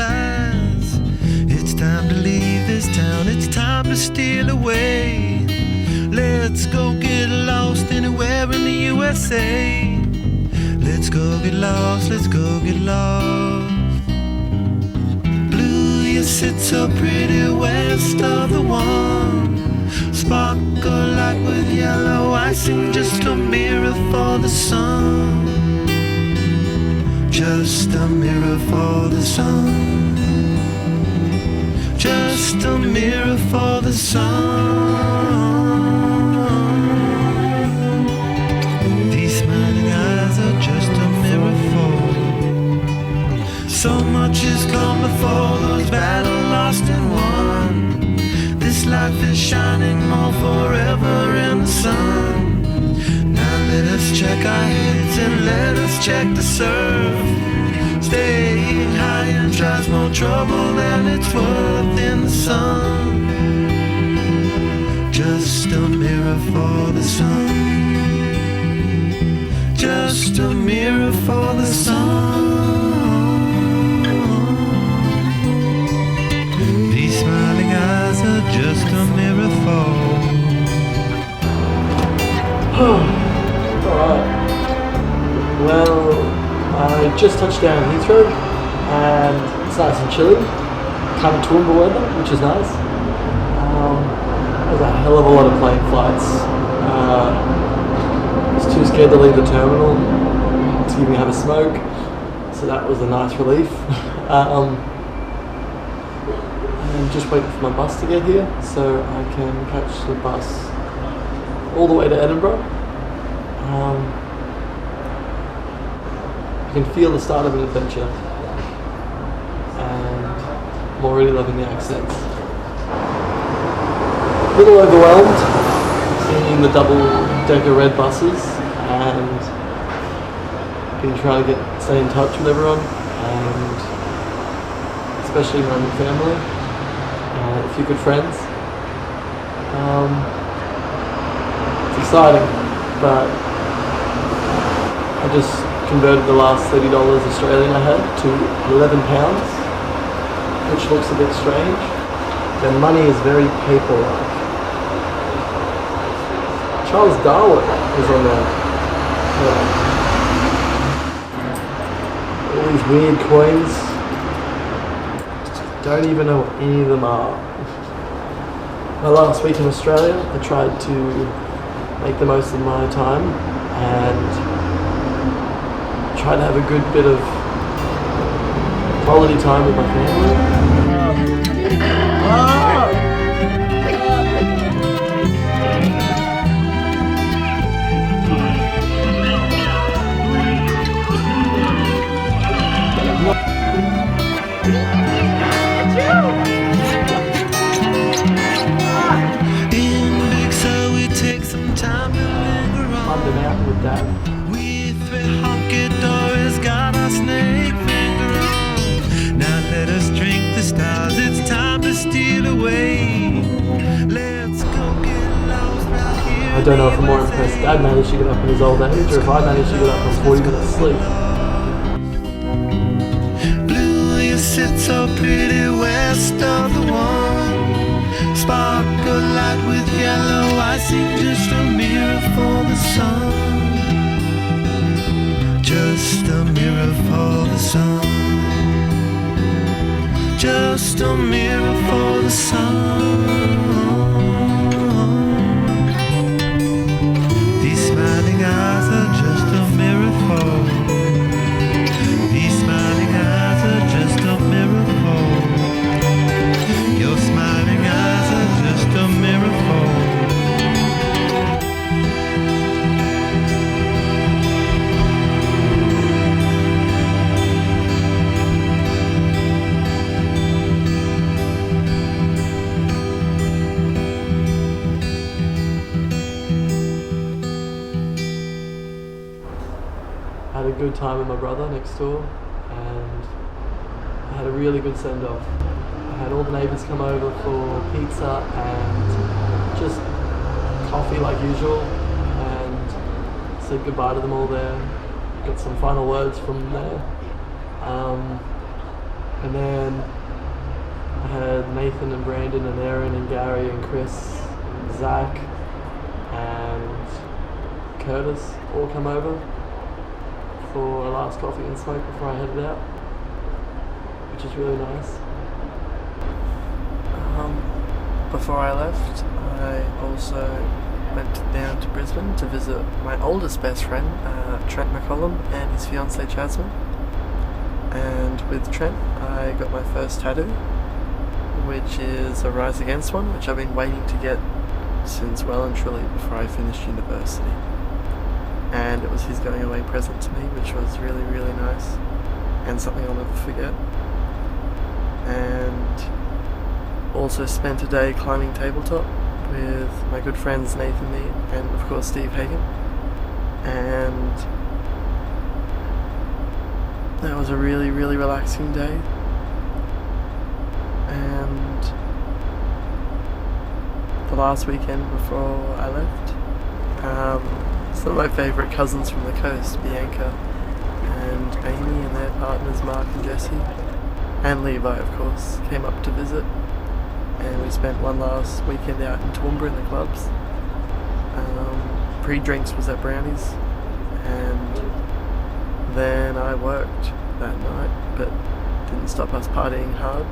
flies. It's time to leave this town, it's time to steal away. Let's go get lost anywhere in the USA. Let's go get lost, let's go get lost. Blue, you sit so pretty west of the one. Sparkle like with yellow icing, just a mirror for the sun. Just a mirror for the sun. Just a mirror for the sun. These smiling eyes are just a mirror for. So much has come before, those battles lost and won. This life is shining more forever in the sun. Now let us check our heads and let us check the surf. Staying high and tries more trouble than it's worth in the sun. Just a mirror for the sun. Just a mirror for the sun. These smiling eyes are just a mirror for. Alright. Well, I just touched down in Heathrow and it's nice and chilly. Kind of Toowoomba weather, which is nice. There's a hell of a lot of plane flights. I was too scared to leave the terminal to even have a smoke, so that was a nice relief. I'm just waiting for my bus to get here so I can catch the bus all the way to Edinburgh. I can feel the start of an adventure and I'm already loving the accents. A little overwhelmed seeing the double-decker red buses and been trying to stay in touch with everyone, and especially my own family and a few good friends. It's exciting, but I just converted the last $30 Australian I had to £11, which looks a bit strange. The money is very paper-like. Charles Darwin is on there. All these weird coins. Don't even know what any of them are. My last week in Australia, I tried to make the most of my time and try to have a good bit of quality time with my family. In Big Sur we take some time to linger on. London out with Dad. We three honky doors got our snake finger on. Now let us drink the stars, it's time to steal away. Let's go get lost right here. I don't know if I'm more impressed Dad managed to get up in his old age or if I managed to get up from 40 minutes sleep. Blue, you sit so pretty west of the one. Sparkle light with yellow icing, just a mirror for the sun. Just a mirror for the sun. Just a mirror for the sun. These smiling eyes are just a mirror for. These smiling eyes are just a mirror for. Your smiling eyes are just a mirror for. I had a good time with my brother next door and I had a really good send-off. I had all the neighbours come over for pizza and just coffee like usual, and said goodbye to them all there. Got some final words from there. And then I had Nathan and Brandon and Aaron and Gary and Chris and Zach and Curtis all come over for a last coffee and smoke before I headed out, which is really nice. Before I left, I also went down to Brisbane to visit my oldest best friend, Trent McCollum, and his fiancée Jasmine. And with Trent, I got my first tattoo, which is a Rise Against one, which I've been waiting to get since well and truly before I finished university. And it was his going away present to me, which was really, really nice, and something I'll never forget. And also spent a day climbing tabletop with my good friends Nathan Mead and of course Steve Hagen, and that was a really, really relaxing day. And the last weekend before I left, some of my favourite cousins from the coast, Bianca and Amy and their partners Mark and Jesse, and Levi of course, came up to visit. And we spent one last weekend out in Toowoomba in the clubs. Pre-drinks was at Brownies, and then I worked that night, but didn't stop us partying hard.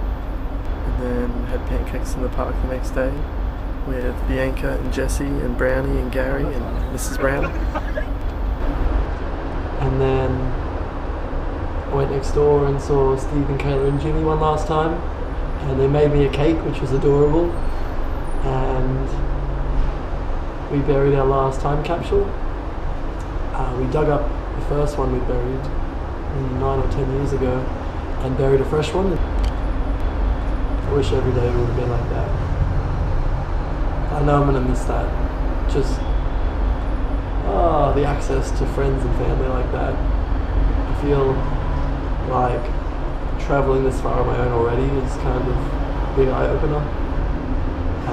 And then had pancakes in the park the next day with Bianca and Jesse and Brownie and Gary and Mrs. Brown. And then I went next door and saw Steve and Kayla and Jimmy one last time. And they made me a cake, which was adorable, and we buried our last time capsule. We dug up the first one we buried 9 or 10 years ago and buried a fresh one. I wish every day would have been like that. I know I'm going to miss that. Just the access to friends and family like that. I feel like travelling this far on my own already is kind of a big eye-opener,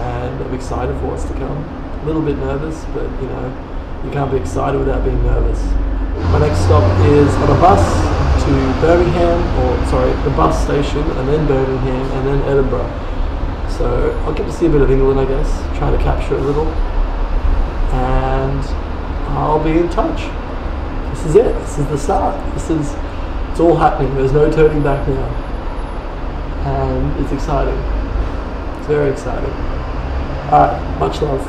and I'm excited for what's to come. A little bit nervous, but you know, you can't be excited without being nervous. My next stop is on a bus to Birmingham, the bus station, and then Birmingham, and then Edinburgh. So I'll get to see a bit of England, I guess, trying to capture a little, and I'll be in touch. This is it, this is the start, it's all happening, there's no turning back now. And it's exciting. It's very exciting. Alright, much love.